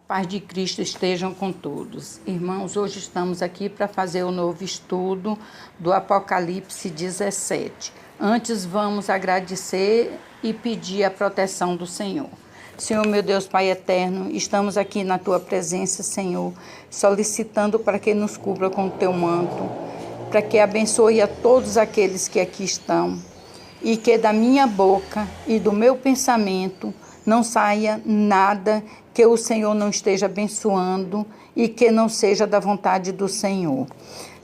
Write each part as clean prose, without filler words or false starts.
Paz de Cristo estejam com todos. Irmãos, hoje estamos aqui para fazer o novo estudo do Apocalipse 17. Antes, vamos agradecer e pedir a proteção do Senhor. Senhor, meu Deus, Pai eterno, estamos aqui na Tua presença, Senhor, solicitando para que nos cubra com o Teu manto, para que abençoe a todos aqueles que aqui estão e que da minha boca e do meu pensamento não saia nada que o Senhor não esteja abençoando e que não seja da vontade do Senhor.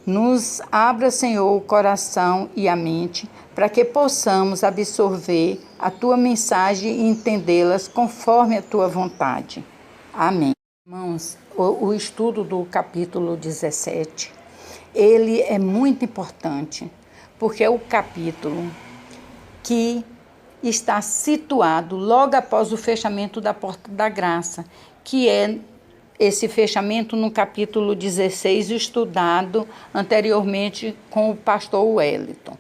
Nos abra, Senhor, o coração e a mente para que possamos absorver a Tua mensagem e entendê-las conforme a Tua vontade. Amém. Irmãos, o estudo do capítulo 17, ele é muito importante, porque é o capítulo que está situado logo após o fechamento da Porta da Graça, que é esse fechamento no capítulo 16, estudado anteriormente com o pastor Wellington.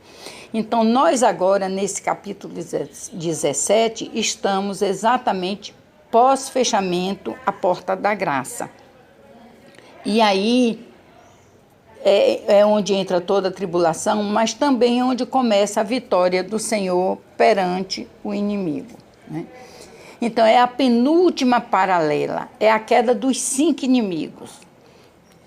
Então, nós agora, nesse capítulo 17, estamos exatamente pós-fechamento a Porta da Graça. E aí é onde entra toda a tribulação, mas também é onde começa a vitória do Senhor perante o inimigo, né? Então, é a penúltima paralela, é a queda dos 5 inimigos.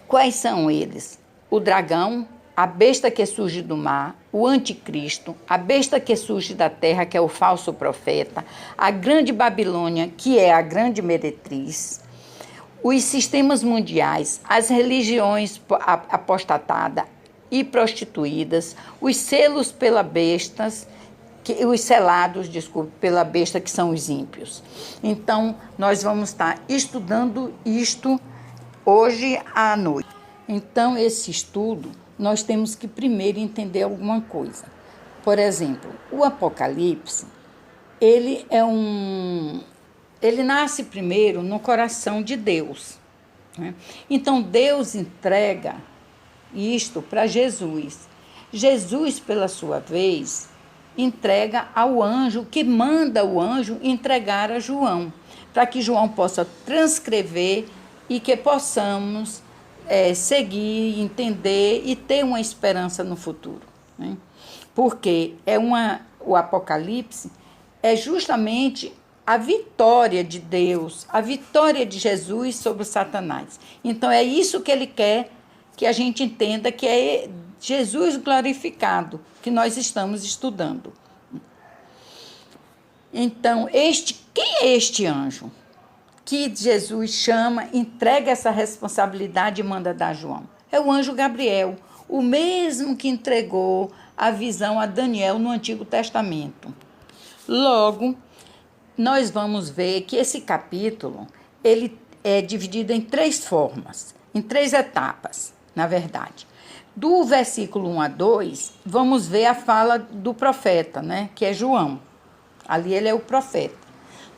Quais são eles? O dragão, a besta que surge do mar, o anticristo, a besta que surge da terra, que é o falso profeta, a grande Babilônia, que é a grande meretriz, os sistemas mundiais, as religiões apostatadas e prostituídas, os selos pela bestas, os selados, pela besta, que são os ímpios. Então, nós vamos estar estudando isto hoje à noite. Então, esse estudo, nós temos que primeiro entender alguma coisa. Por exemplo, o Apocalipse, ele nasce primeiro no coração de Deus, né? Então, Deus entrega isto para Jesus. Jesus, pela sua vez, entrega ao anjo, que manda o anjo entregar a João, para que João possa transcrever e que possamos seguir, entender e ter uma esperança no futuro, né? Porque o Apocalipse é justamente a vitória de Deus, a vitória de Jesus sobre Satanás. Então, é isso que ele quer que a gente entenda, que é Jesus glorificado, que nós estamos estudando. Então, quem é este anjo que Jesus chama, entrega essa responsabilidade e manda dar a João? É o anjo Gabriel, o mesmo que entregou a visão a Daniel no Antigo Testamento. Logo, nós vamos ver que esse capítulo ele é dividido em 3 formas, em 3 etapas, na verdade. Do versículo 1 a 2, vamos ver a fala do profeta, né, que é João. Ali ele é o profeta.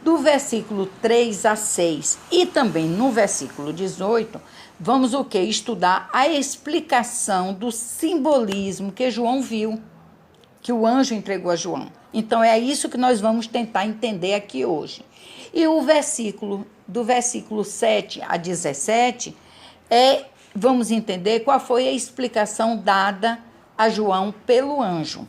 Do versículo 3 a 6 e também no versículo 18, vamos o quê? Estudar a explicação do simbolismo que João viu, que o anjo entregou a João. Então, é isso que nós vamos tentar entender aqui hoje. E o do versículo 7 a 17, vamos entender qual foi a explicação dada a João pelo anjo.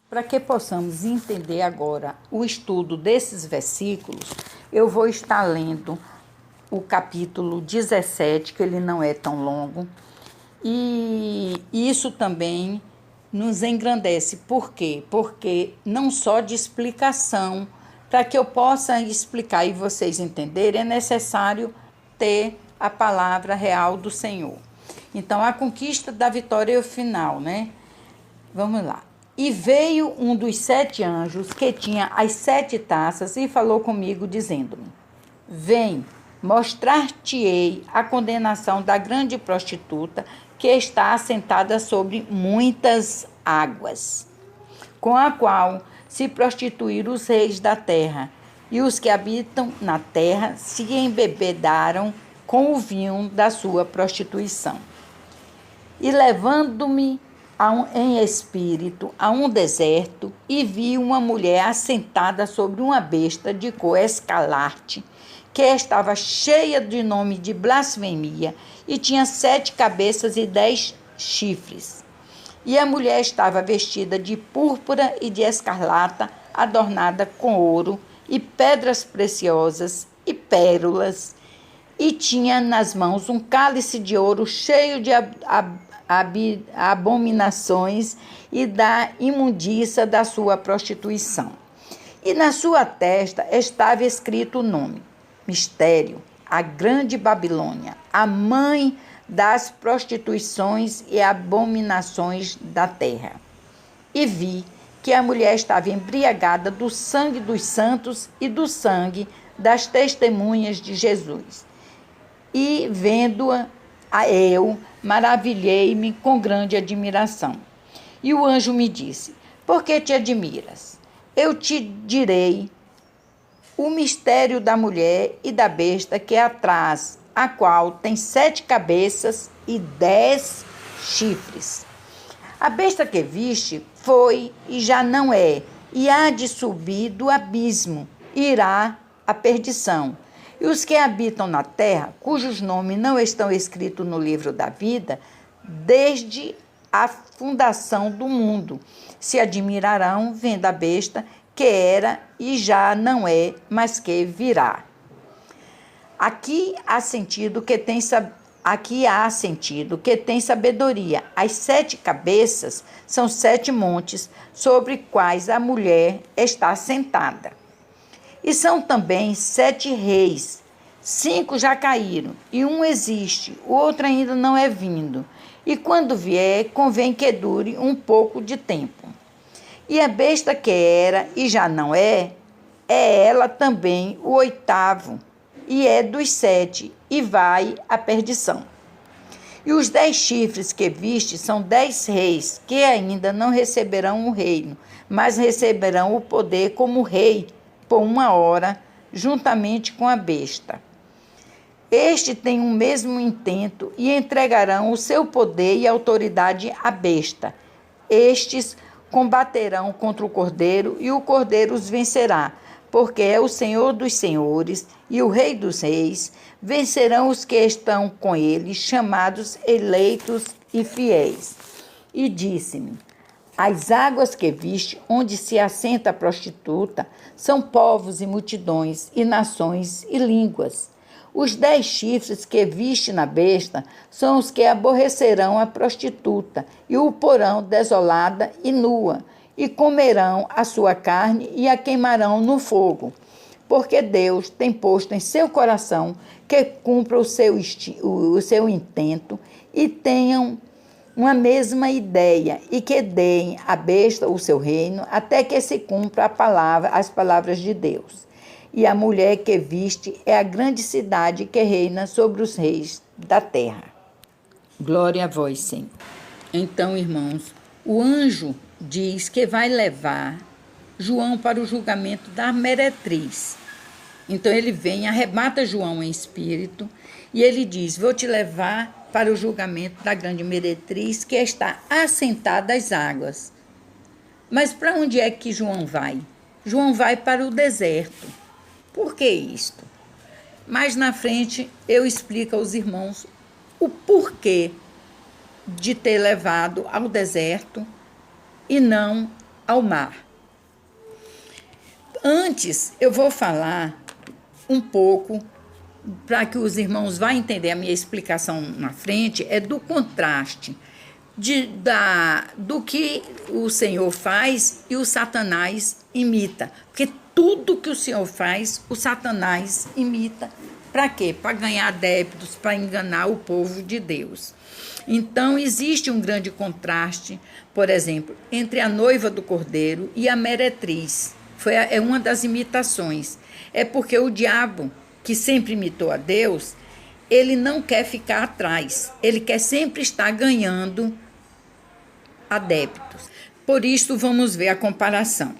Para que possamos entender agora o estudo desses versículos, eu vou estar lendo o capítulo 17, que ele não é tão longo, e isso também nos engrandece. Por quê? Porque não só de explicação, para que eu possa explicar e vocês entenderem, é necessário ter a palavra real do Senhor. Então, a conquista da vitória é o final, né? Vamos lá. E veio um dos 7 anjos que tinha as 7 taças e falou comigo, dizendo-me: vem, mostrar-te-ei a condenação da grande prostituta, que está assentada sobre muitas águas, com a qual se prostituíram os reis da terra, e os que habitam na terra se embebedaram com o vinho da sua prostituição. E levando-me em espírito a um deserto, e vi uma mulher assentada sobre uma besta de cor escarlate, que estava cheia de nome de blasfemia, e tinha 7 cabeças e 10 chifres. E a mulher estava vestida de púrpura e de escarlata, adornada com ouro e pedras preciosas e pérolas, e tinha nas mãos um cálice de ouro cheio de abominações e da imundícia da sua prostituição. E na sua testa estava escrito o nome: Mistério, a grande Babilônia, a mãe das prostituições e abominações da terra. E vi que a mulher estava embriagada do sangue dos santos e do sangue das testemunhas de Jesus. E vendo-a, eu maravilhei-me com grande admiração. E o anjo me disse: por que te admiras? Eu te direi o mistério da mulher e da besta que é atrás, a qual tem 7 cabeças e 10 chifres. A besta que viste foi e já não é, e há de subir do abismo, irá à perdição. E os que habitam na terra, cujos nomes não estão escritos no livro da vida, desde a fundação do mundo, se admirarão vendo a besta que era e já não é, mas que virá. Aqui há sentido que tem sabedoria. As 7 cabeças são 7 montes sobre quais a mulher está sentada. E são também 7 reis. 5 já caíram, e um existe, o outro ainda não é vindo. E quando vier, convém que dure um pouco de tempo. E a besta que era e já não é ela também o 8º, e é dos 7, e vai à perdição. E os 10 chifres que viste são 10 reis, que ainda não receberão o reino, mas receberão o poder como rei por 1 hora, juntamente com a besta. Este tem o mesmo intento e entregarão o seu poder e autoridade à besta. Estes combaterão contra o Cordeiro e o Cordeiro os vencerá, porque é o Senhor dos senhores e o Rei dos reis. Vencerão os que estão com ele, chamados eleitos e fiéis. E disse-me: as águas que viste, onde se assenta a prostituta, são povos e multidões, e nações e línguas. Os 10 chifres que viste na besta são os que aborrecerão a prostituta, e o porão desolada e nua, e comerão a sua carne e a queimarão no fogo. Porque Deus tem posto em seu coração que cumpra o seu intento e tenham uma mesma ideia, e que deem à besta o seu reino, até que se cumpra as palavras de Deus. E a mulher que viste é a grande cidade que reina sobre os reis da terra. Glória a vós, Senhor. Então, irmãos, o anjo diz que vai levar João para o julgamento da meretriz. Então ele vem, arrebata João em espírito, e ele diz: vou te levar para o julgamento da grande meretriz que está assentada às águas. Mas para onde é que João vai? João vai para o deserto. Por que isto? Mais na frente eu explico aos irmãos o porquê de ter levado ao deserto e não ao mar. Antes eu vou falar um pouco, para que os irmãos vão entender a minha explicação na frente, é do contraste do que o Senhor faz e o Satanás imita. Porque tudo que o Senhor faz, o Satanás imita. Para quê? Para ganhar adeptos, para enganar o povo de Deus. Então, existe um grande contraste, por exemplo, entre a noiva do Cordeiro e a meretriz. É uma das imitações. É porque o diabo, que sempre imitou a Deus, ele não quer ficar atrás. Ele quer sempre estar ganhando adeptos. Por isso, vamos ver a comparação.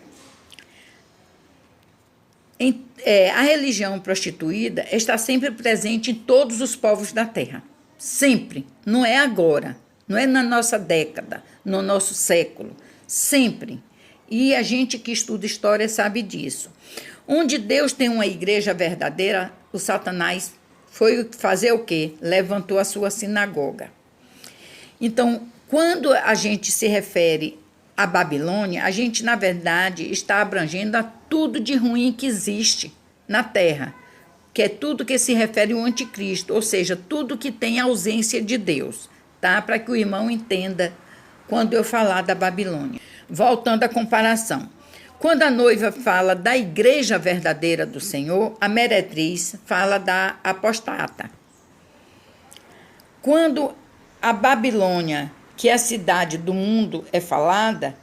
A religião prostituída está sempre presente em todos os povos da terra. Sempre. Não é agora. Não é na nossa década, no nosso século. Sempre. E a gente que estuda história sabe disso. Onde Deus tem uma igreja verdadeira, o Satanás foi fazer o quê? Levantou a sua sinagoga. Então, quando a gente se refere à Babilônia, a gente, na verdade, está abrangendo a tudo de ruim que existe na Terra, que é tudo que se refere ao anticristo, ou seja, tudo que tem ausência de Deus, tá? Para que o irmão entenda quando eu falar da Babilônia. Voltando à comparação. Quando a noiva fala da igreja verdadeira do Senhor, a meretriz fala da apostata. Quando a Babilônia, que é a cidade do mundo, é falada,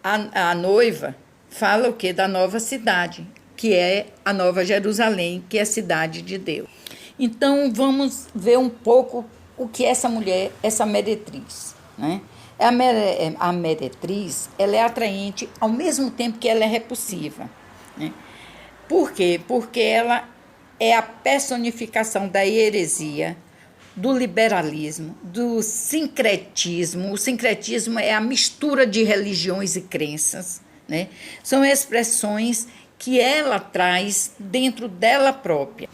a noiva fala o quê? Da nova cidade, que é a Nova Jerusalém, que é a cidade de Deus. Então, vamos ver um pouco o que é essa mulher, essa meretriz, né? A meretriz, ela é atraente ao mesmo tempo que ela é repulsiva, né? Por quê? Porque ela é a personificação da heresia, do liberalismo, do sincretismo. O sincretismo é a mistura de religiões e crenças, né? São expressões que ela traz dentro dela própria.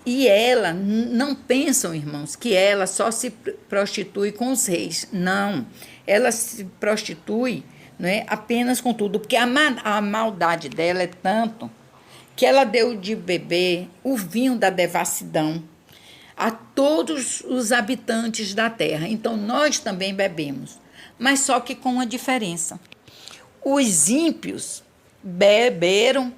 E ela, não pensam, irmãos, que ela só se prostitui com os reis. Não, ela se prostitui, né, apenas com tudo, porque a maldade dela é tanto que ela deu de beber o vinho da devassidão a todos os habitantes da terra. Então, nós também bebemos, mas só que com uma diferença. Os ímpios beberam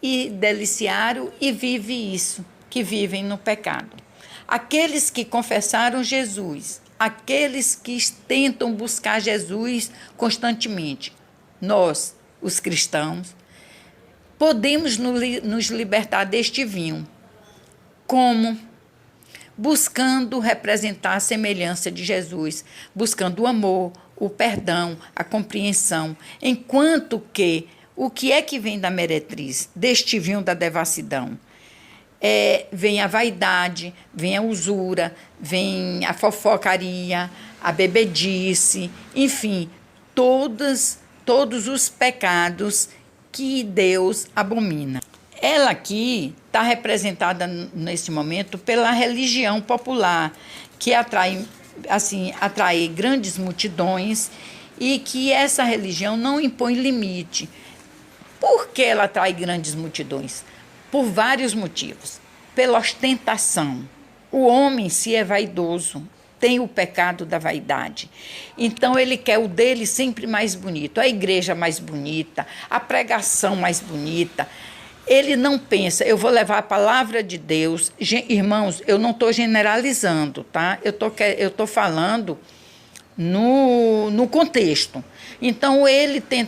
e deliciaram e vivem isso, que vivem no pecado. Aqueles que confessaram Jesus, aqueles que tentam buscar Jesus constantemente, nós, os cristãos, podemos nos libertar deste vinho. Como? Buscando representar a semelhança de Jesus, buscando o amor, o perdão, a compreensão, enquanto que o que é que vem da meretriz, deste vinho da devassidão? Vem a vaidade, vem a usura, vem a fofocaria, a bebedice, enfim, todos os pecados que Deus abomina. Ela aqui está representada nesse momento pela religião popular, que atrai grandes multidões e que essa religião não impõe limite. Por que ela atrai grandes multidões? Por vários motivos. Pela ostentação. O homem, se é vaidoso, tem o pecado da vaidade. Então, ele quer o dele sempre mais bonito, a igreja mais bonita, a pregação mais bonita. Ele não pensa, eu vou levar a palavra de Deus. Irmãos, eu não estou generalizando, tá? Eu tô falando no contexto. Então, ele tem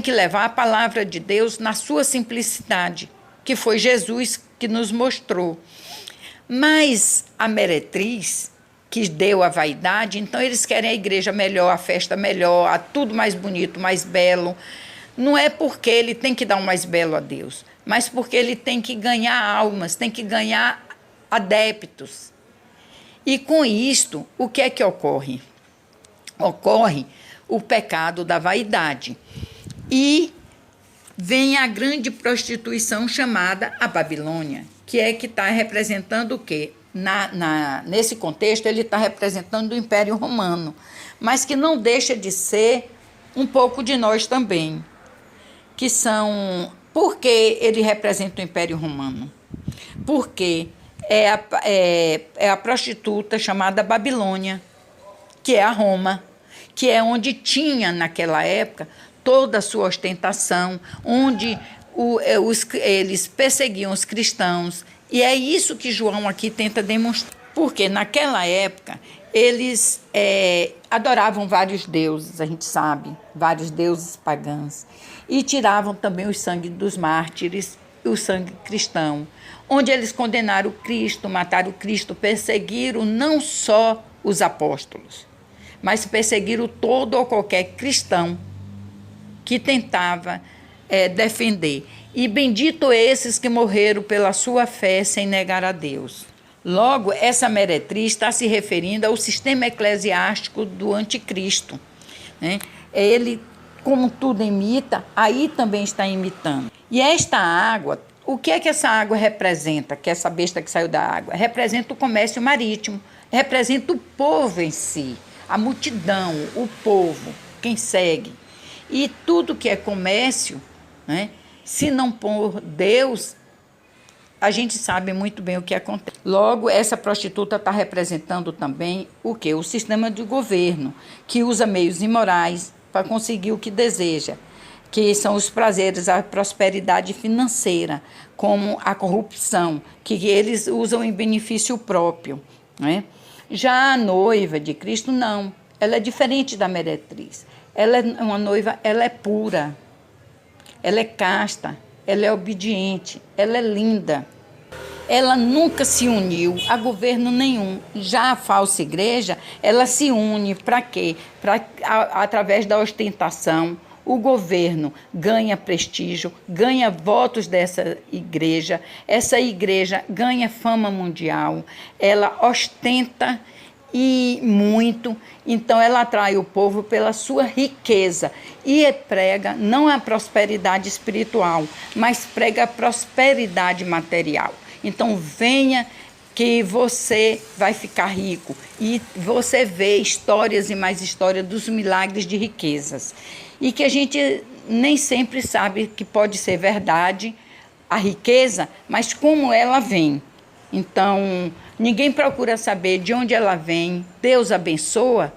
que levar a palavra de Deus na sua simplicidade, que foi Jesus que nos mostrou. Mas a meretriz, que deu a vaidade, então eles querem a igreja melhor, a festa melhor, a tudo mais bonito, mais belo. Não é porque ele tem que dar o mais belo a Deus, mas porque ele tem que ganhar almas, tem que ganhar adeptos. E com isto, o que é que ocorre? Ocorre o pecado da vaidade. E vem a grande prostituição chamada a Babilônia, que está representando o quê? Nesse contexto, ele está representando o Império Romano, mas que não deixa de ser um pouco de nós também, que são... Por que ele representa o Império Romano? Porque é a prostituta chamada Babilônia, que é a Roma, que é onde tinha, naquela época, toda a sua ostentação, onde eles perseguiam os cristãos. E é isso que João aqui tenta demonstrar. Porque naquela época eles adoravam vários deuses, a gente sabe, vários deuses pagãos. E tiravam também o sangue dos mártires e o sangue cristão. Onde eles condenaram Cristo, mataram Cristo, perseguiram não só os apóstolos, mas perseguiram todo ou qualquer cristão que tentava defender. E bendito esses que morreram pela sua fé sem negar a Deus. Logo, essa meretriz está se referindo ao sistema eclesiástico do anticristo, né? Ele, como tudo imita, aí também está imitando. E esta água, o que é que essa água representa, que essa besta que saiu da água? Representa o comércio marítimo, representa o povo em si, a multidão, o povo, quem segue. E tudo que é comércio, né, se não por Deus, a gente sabe muito bem o que acontece. Logo, essa prostituta está representando também o quê? O sistema de governo, que usa meios imorais para conseguir o que deseja, que são os prazeres, a prosperidade financeira, como a corrupção, que eles usam em benefício próprio, né? Já a noiva de Cristo, não. Ela é diferente da meretriz. Ela é uma noiva, ela é pura, ela é casta, ela é obediente, ela é linda. Ela nunca se uniu a governo nenhum. Já a falsa igreja, ela se une para quê? Através da ostentação. O governo ganha prestígio, ganha votos dessa igreja, essa igreja ganha fama mundial, ela ostenta e muito, então ela atrai o povo pela sua riqueza e prega não a prosperidade espiritual, mas prega a prosperidade material. Então venha que você vai ficar rico e você vê histórias e mais histórias dos milagres de riquezas. E que a gente nem sempre sabe que pode ser verdade a riqueza, mas como ela vem. Então, ninguém procura saber de onde ela vem. Deus abençoa?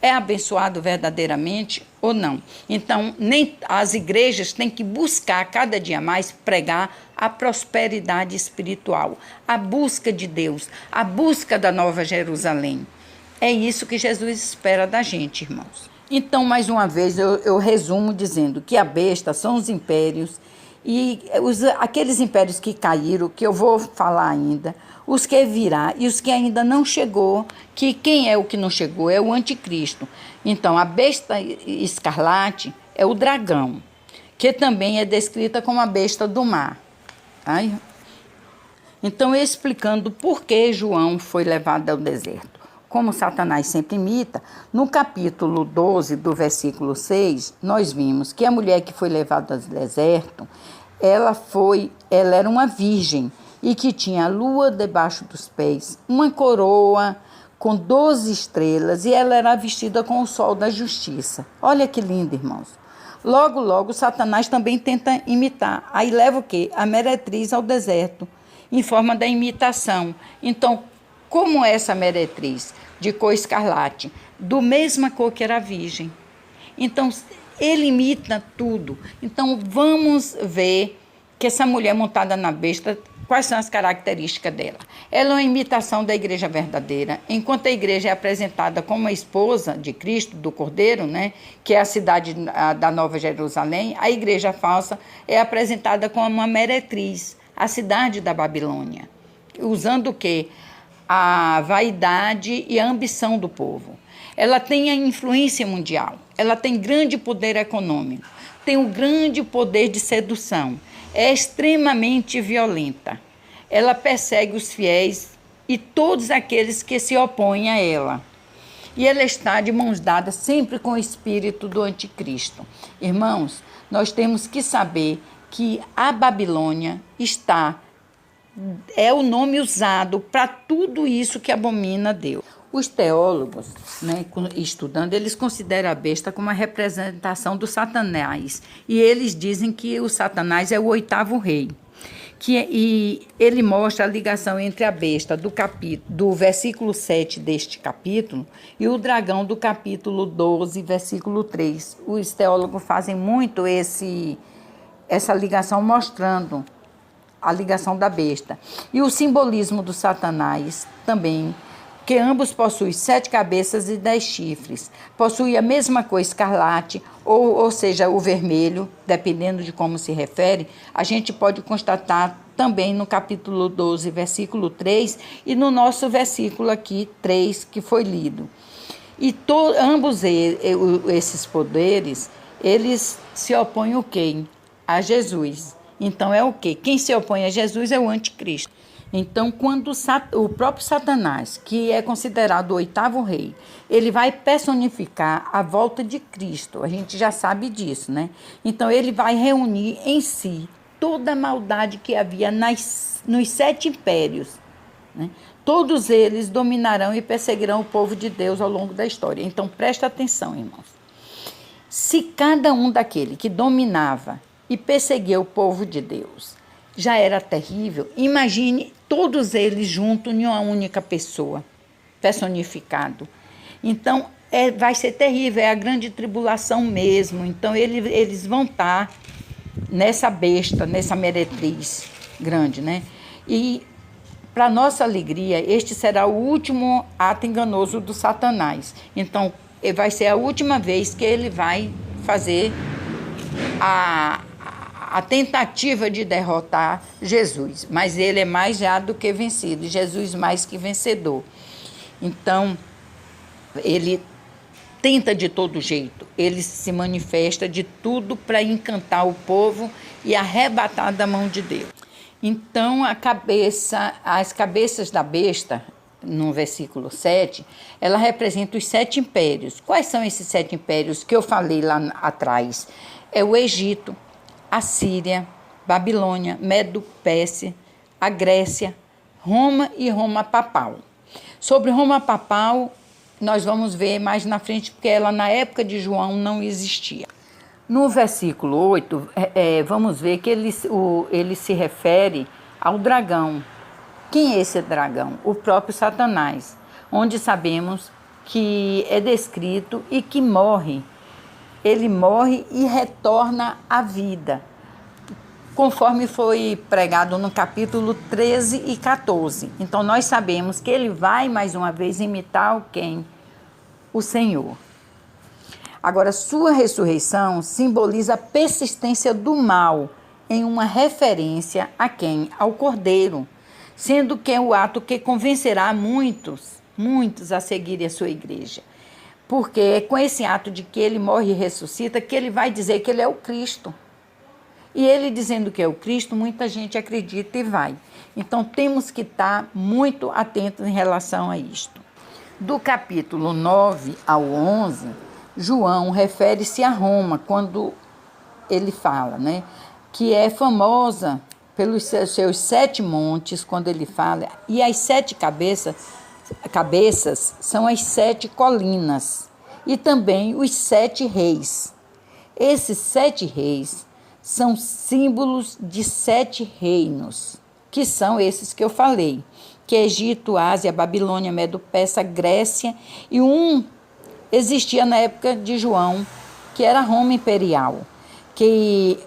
É abençoado verdadeiramente ou não? Então, nem as igrejas têm que buscar cada dia mais pregar a prosperidade espiritual, a busca de Deus, a busca da Nova Jerusalém. É isso que Jesus espera da gente, irmãos. Então, mais uma vez, eu resumo dizendo que a besta são os impérios e aqueles impérios que caíram, que eu vou falar ainda, os que virá e os que ainda não chegou, que quem é o que não chegou? É o anticristo. Então, a besta escarlate é o dragão, que também é descrita como a besta do mar. Tá? Então, explicando por que João foi levado ao deserto. Como Satanás sempre imita, no capítulo 12, do versículo 6, nós vimos que a mulher que foi levada ao deserto, ela era uma virgem e que tinha a lua debaixo dos pés, uma coroa com 12 estrelas e ela era vestida com o sol da justiça. Olha que lindo, irmãos. Logo, logo, Satanás também tenta imitar. Aí leva o quê? A meretriz ao deserto, em forma da imitação. Então, como essa meretriz de cor escarlate, do mesma cor que era a virgem. Então, ele imita tudo. Então, vamos ver que essa mulher montada na besta, quais são as características dela. Ela é uma imitação da igreja verdadeira, enquanto a igreja é apresentada como a esposa de Cristo, do Cordeiro, né, que é a cidade da Nova Jerusalém, a igreja falsa é apresentada como uma meretriz, a cidade da Babilônia, usando o quê? A vaidade e a ambição do povo. Ela tem a influência mundial, ela tem grande poder econômico, tem um grande poder de sedução, é extremamente violenta. Ela persegue os fiéis e todos aqueles que se opõem a ela. E ela está de mãos dadas sempre com o espírito do anticristo. Irmãos, nós temos que saber que a Babilônia é o nome usado para tudo isso que abomina Deus. Os teólogos, né, estudando, eles consideram a besta como uma representação do Satanás. E eles dizem que o Satanás é o 8º rei. E ele mostra a ligação entre a besta do versículo 7 deste capítulo e o dragão do capítulo 12, versículo 3. Os teólogos fazem muito essa ligação, mostrando a ligação da besta. E o simbolismo do Satanás também, que ambos possuem 7 cabeças e 10 chifres. Possuem a mesma cor escarlate, ou seja, o vermelho, dependendo de como se refere. A gente pode constatar também no capítulo 12, versículo 3, e no nosso versículo aqui, 3, que foi lido. E ambos esses poderes, eles se opõem o quê? A Jesus. Então é o quê? Quem se opõe a Jesus é o anticristo. Então, quando o próprio Satanás, que é considerado o 8º rei, ele vai personificar a volta de Cristo. A gente já sabe disso, né? Então, ele vai reunir em si toda a maldade que havia nos 7 impérios, né? Todos eles dominarão e perseguirão o povo de Deus ao longo da história. Então, presta atenção, irmãos. Se cada um daquele que dominava e perseguia o povo de Deus já era terrível, imagine todos eles juntos em uma única pessoa, personificado. Então, vai ser terrível, é a grande tribulação mesmo. Então, eles vão estar nessa besta, nessa meretriz grande, né? E, para nossa alegria, este será o último ato enganoso do Satanás. Então, vai ser a última vez que ele vai fazer a tentativa de derrotar Jesus. Mas ele é mais já do que vencido, Jesus mais que vencedor. Então, ele tenta de todo jeito, ele se manifesta de tudo para encantar o povo e arrebatar da mão de Deus. Então, as cabeças da besta, no versículo 7, ela representa os 7 impérios. Quais são esses 7 impérios que eu falei lá atrás? É o Egito, a Síria, Babilônia, Medo-Pérsia, a Grécia, Roma e Roma Papal. Sobre Roma Papal, nós vamos ver mais na frente, porque ela na época de João não existia. No versículo 8, vamos ver que ele se refere ao dragão. Quem é esse dragão? O próprio Satanás, onde sabemos que é descrito e que morre. Ele morre e retorna à vida, conforme foi pregado no capítulo 13 e 14. Então, nós sabemos que ele vai, mais uma vez, imitar quem? O Senhor. Agora, sua ressurreição simboliza a persistência do mal, em uma referência a quem? Ao Cordeiro, sendo que é o ato que convencerá muitos a seguirem a sua igreja. Porque é com esse ato de que ele morre e ressuscita que ele vai dizer que ele é o Cristo. E ele dizendo que é o Cristo, muita gente acredita e vai. Então, temos que estar muito atentos em relação a isto. Do capítulo 9 ao 11, João refere-se a Roma, quando ele fala, né, que é famosa pelos seus 7 montes, quando ele fala, e as 7 cabeças são as 7 colinas, e também os 7 reis. Esses 7 reis são símbolos de 7 reinos, que são esses que eu falei, que é Egito, Ásia, Babilônia, Medo-Pérsia, Grécia, e existia na época de João, que era Roma Imperial, e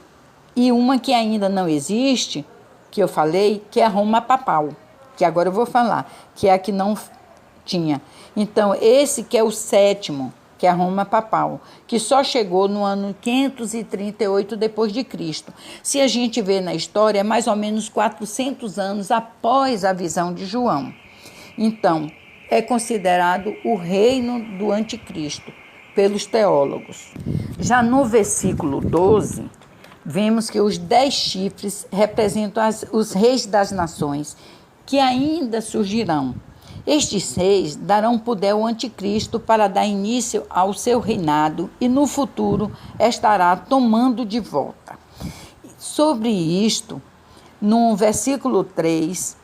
uma que ainda não existe, que eu falei, que é a Roma Papal, que agora eu vou falar, que é a que não tinha. Então, esse que é o 7º, que é a Roma Papal, que só chegou no ano 538 depois de Cristo. Se a gente vê na história, é mais ou menos 400 anos após a visão de João. Então, é considerado o reino do anticristo pelos teólogos. Já no versículo 12, vemos que os 10 chifres representam os reis das nações que ainda surgirão. Estes reis darão poder ao anticristo para dar início ao seu reinado e no futuro estará tomando de volta. Sobre isto, no versículo 13,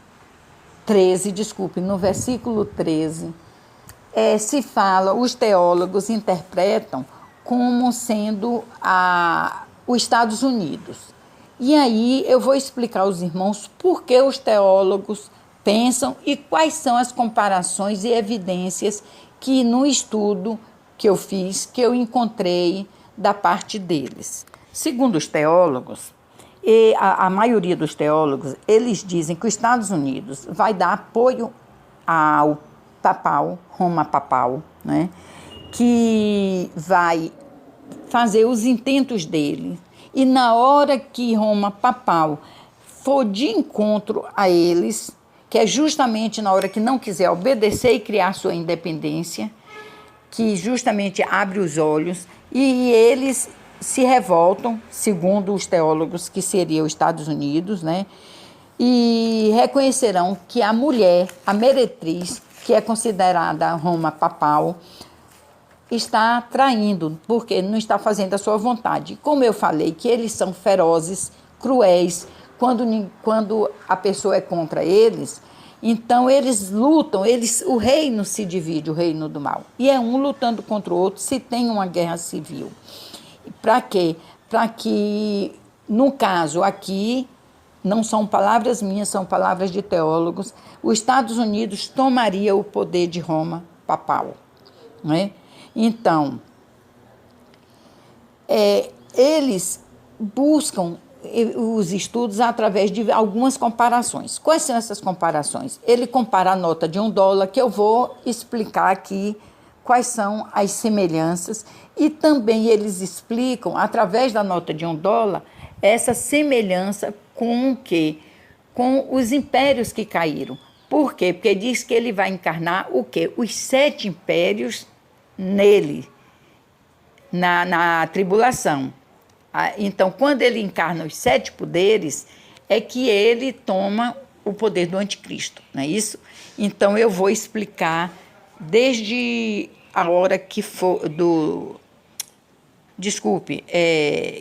se fala, os teólogos interpretam como sendo os Estados Unidos. E aí eu vou explicar aos irmãos por que os teólogos pensam e quais são as comparações e evidências que no estudo que eu fiz, que eu encontrei da parte deles. Segundo os teólogos, e a maioria dos teólogos, eles dizem que os Estados Unidos vai dar apoio ao papal, Roma Papal, né, que vai fazer os intentos dele. E na hora que Roma Papal for de encontro a eles, que é justamente na hora que não quiser obedecer e criar sua independência, que justamente abre os olhos, e eles se revoltam, segundo os teólogos, que seria os Estados Unidos, né? E reconhecerão que a mulher, a meretriz, que é considerada Roma Papal, está traindo, porque não está fazendo a sua vontade. Como eu falei, que eles são ferozes cruéis quando a pessoa é contra eles. Então eles lutam, o reino se divide, o reino do mal. E é um lutando contra o outro se tem uma guerra civil. Para quê? Para que, no caso aqui, não são palavras minhas, são palavras de teólogos, os Estados Unidos tomaria o poder de Roma papal. Né? Então, eles buscam os estudos através de algumas comparações. Quais são essas comparações? Ele compara a nota de $1, que eu vou explicar aqui quais são as semelhanças, e também eles explicam, através da nota de $1, essa semelhança com o quê? Com os impérios que caíram. Por quê? Porque diz que ele vai encarnar o quê? Os 7 impérios nele, na tribulação. Então, quando ele encarna os 7 poderes, é que ele toma o poder do anticristo, não é isso? Então, eu vou explicar desde a hora que for Desculpe,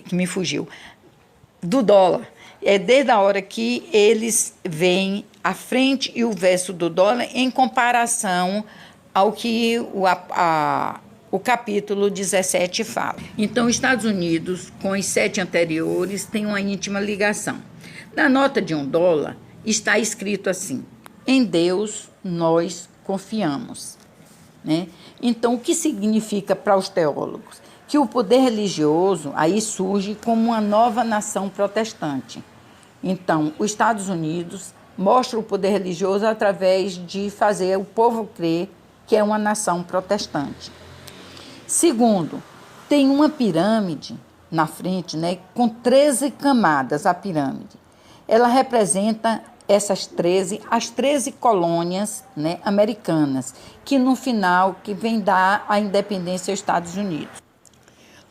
que me fugiu. Do dólar. É desde a hora que eles veem a frente e o verso do dólar em comparação ao que o capítulo 17 fala. Então, os Estados Unidos, com os 7 anteriores, têm uma íntima ligação. Na nota de $1 está escrito assim: em Deus nós confiamos. Né? Então, o que significa para os teólogos? Que o poder religioso aí surge como uma nova nação protestante. Então, os Estados Unidos mostra o poder religioso através de fazer o povo crer que é uma nação protestante. Segundo, tem uma pirâmide na frente, né, com 13 camadas, a pirâmide. Ela representa as 13 colônias, né, americanas, que no final que vem dar a independência aos Estados Unidos.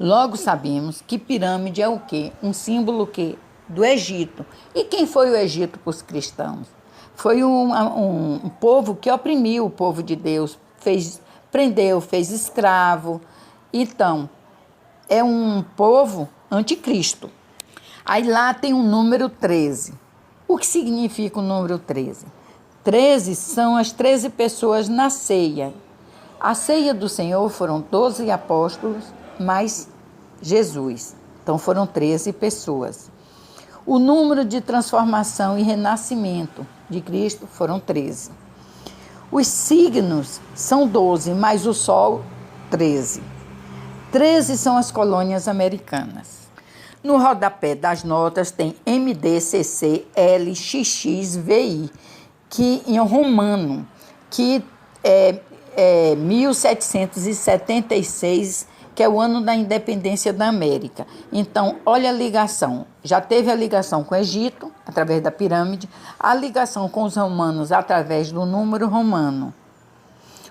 Logo sabemos que pirâmide é o quê? Um símbolo que do Egito. E quem foi o Egito para os cristãos? Foi um povo que oprimiu o povo de Deus, prendeu, fez escravo. Então, é um povo anticristo. Aí lá tem o número 13. O que significa o número 13? 13 são as 13 pessoas na ceia. A ceia do Senhor foram 12 apóstolos, mais Jesus. Então foram 13 pessoas. O número de transformação e renascimento de Cristo foram 13. Os signos são 12, mais o Sol, 13. 13 são as colônias americanas. No rodapé das notas tem MD, CC, L, XX, VI, que em romano, que é 1776, que é o ano da independência da América. Então, olha a ligação. Já teve a ligação com o Egito, através da pirâmide, a ligação com os romanos, através do número romano.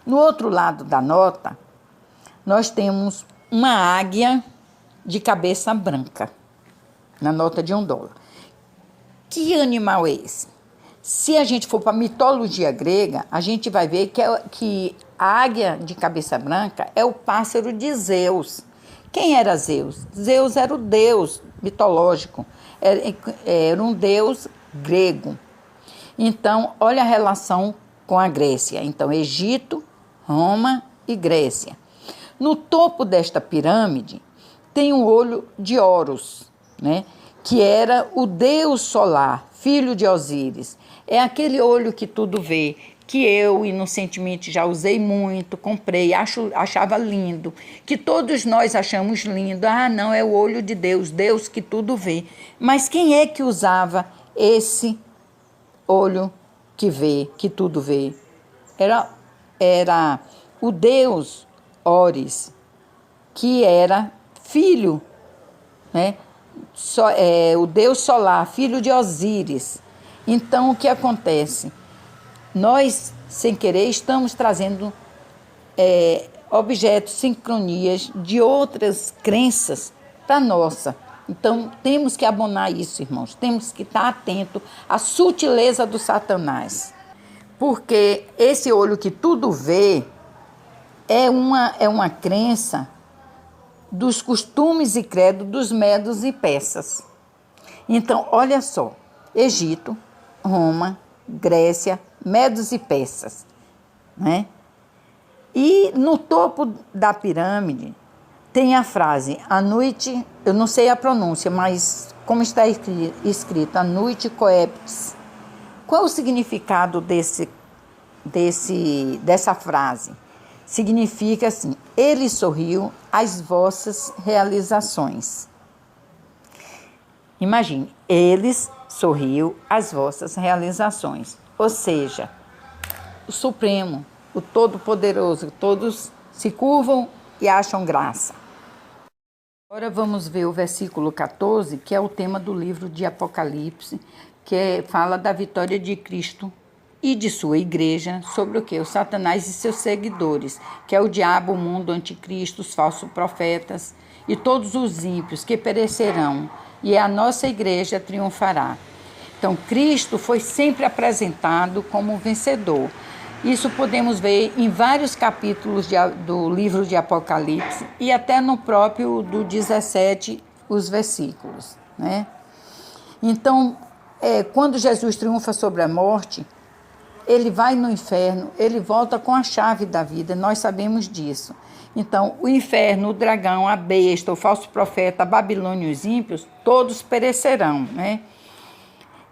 No outro lado da nota, nós temos uma águia de cabeça branca, na nota de $1. Que animal é esse? Se a gente for para a mitologia grega, a gente vai ver que a águia de cabeça branca é o pássaro de Zeus. Quem era Zeus? Zeus era o deus mitológico, era um deus grego. Então, olha a relação com a Grécia. Então, Egito, Roma e Grécia. No topo desta pirâmide tem um olho de Horus, né? Que era o deus solar, filho de Osíris. É aquele olho que tudo vê, que eu inocentemente já usei muito, comprei, achava lindo, que todos nós achamos lindo. Ah, não, é o olho de Deus, Deus que tudo vê. Mas quem é que usava esse olho que vê, que tudo vê? Era o deus Horus, que era filho, né? O deus solar, filho de Osíris. Então, o que acontece? Nós, sem querer, estamos trazendo objetos, sincronias de outras crenças para a nossa. Então, temos que abonar isso, irmãos. Temos que estar atento à sutileza do Satanás. Porque esse olho que tudo vê é uma crença dos costumes e credo dos medos e persas. Então, olha só, Egito, Roma, Grécia, Medos e Persas, né? E no topo da pirâmide tem a frase Anuit, eu não sei a pronúncia, mas como está escrito, Anuit Coeptis. Qual o significado dessa frase? Significa assim, ele sorriu às vossas realizações. Imagine, eles sorriu às vossas realizações. Ou seja, o Supremo, o Todo-Poderoso, todos se curvam e acham graça. Agora vamos ver o versículo 14, que é o tema do livro de Apocalipse, que fala da vitória de Cristo e de sua igreja sobre o que? O Satanás e seus seguidores, que é o diabo, o mundo, o anticristo, os falsos profetas e todos os ímpios que perecerão, e a nossa igreja triunfará. Então, Cristo foi sempre apresentado como vencedor. Isso podemos ver em vários capítulos do livro de Apocalipse e até no próprio do 17, os versículos, né? Então, quando Jesus triunfa sobre a morte, ele vai no inferno, ele volta com a chave da vida, nós sabemos disso. Então, o inferno, o dragão, a besta, o falso profeta, a Babilônia e os ímpios, todos perecerão, né?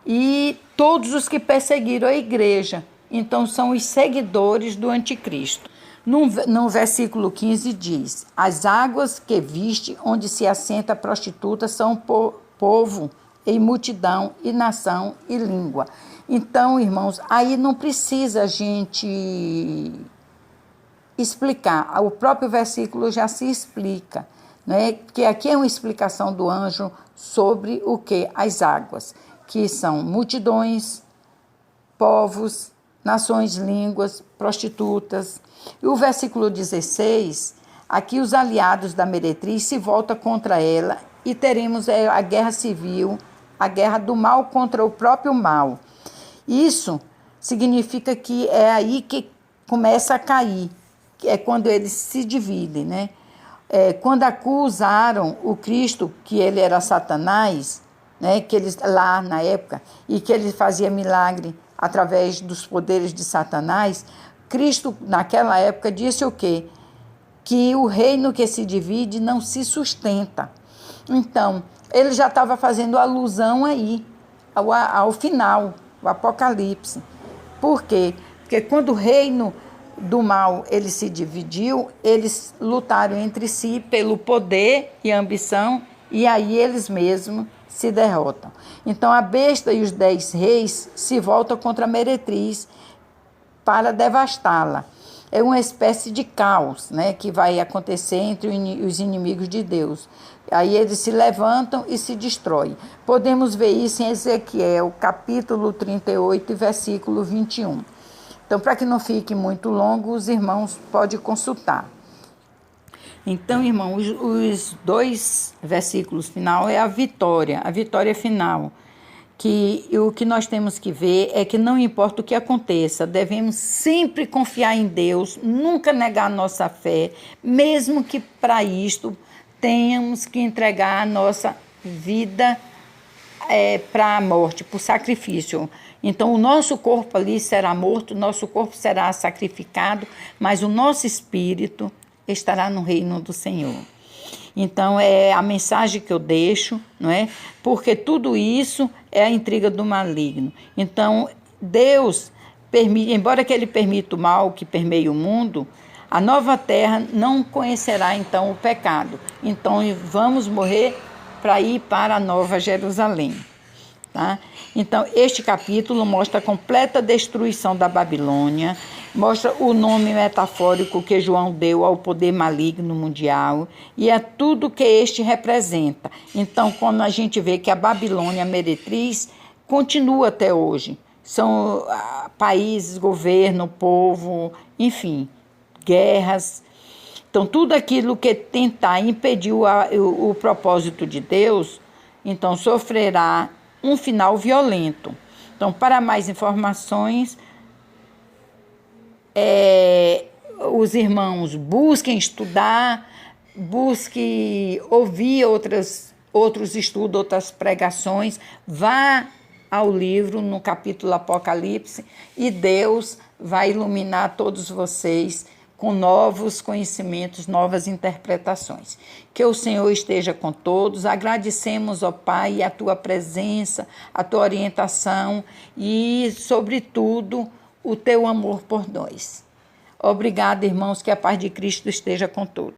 E todos os que perseguiram a igreja, então são os seguidores do anticristo. No versículo 15 diz, as águas que viste onde se assenta a prostituta são povo e multidão e nação e língua. Então, irmãos, aí não precisa a gente explicar, o próprio versículo já se explica, né? Que aqui é uma explicação do anjo sobre o que? As águas, que são multidões, povos, nações, línguas, prostitutas. E o versículo 16, aqui os aliados da meretriz se voltam contra ela e teremos a guerra civil, a guerra do mal contra o próprio mal. Isso significa que é aí que começa a cair, que é quando eles se dividem, né? Quando acusaram o Cristo, que ele era Satanás, né? Que eles lá na época, e que ele fazia milagre através dos poderes de Satanás, Cristo naquela época disse o quê? Que o reino que se divide não se sustenta. Então, ele já estava fazendo alusão aí ao final, o Apocalipse. Por quê? Porque quando o reino do mal ele se dividiu, eles lutaram entre si pelo poder e ambição, e aí eles mesmos se derrotam. Então a besta e os 10 reis se voltam contra a meretriz para devastá-la. É uma espécie de caos, né, que vai acontecer entre os inimigos de Deus. Aí eles se levantam e se destroem. Podemos ver isso em Ezequiel, capítulo 38, versículo 21. Então, para que não fique muito longo, os irmãos podem consultar. Então, irmão, os 2 versículos final é a vitória final. Que o que nós temos que ver é que não importa o que aconteça, devemos sempre confiar em Deus, nunca negar a nossa fé, mesmo que para isto tenhamos que entregar a nossa vida para a morte, por sacrifício. Então, o nosso corpo ali será morto, o nosso corpo será sacrificado, mas o nosso espírito estará no reino do Senhor. Então, é a mensagem que eu deixo, não é? Porque tudo isso é a intriga do maligno. Então, Deus, embora que Ele permita o mal que permeie o mundo, a nova terra não conhecerá, então, o pecado. Então, vamos morrer para ir para a Nova Jerusalém. Tá? Então, este capítulo mostra a completa destruição da Babilônia, mostra o nome metafórico que João deu ao poder maligno mundial e é tudo que este representa. Então, quando a gente vê que a Babilônia, a meretriz, continua até hoje. São países, governo, povo, enfim, guerras. Então, tudo aquilo que tentar impedir o propósito de Deus, então sofrerá um final violento. Então, para mais informações, os irmãos busquem estudar, busquem ouvir outros estudos, outras pregações, vá ao livro, no capítulo Apocalipse, e Deus vai iluminar todos vocês com novos conhecimentos, novas interpretações. Que o Senhor esteja com todos. Agradecemos, ó Pai, a Tua presença, a Tua orientação e, sobretudo, o Teu amor por nós. Obrigada, irmãos, que a paz de Cristo esteja com todos.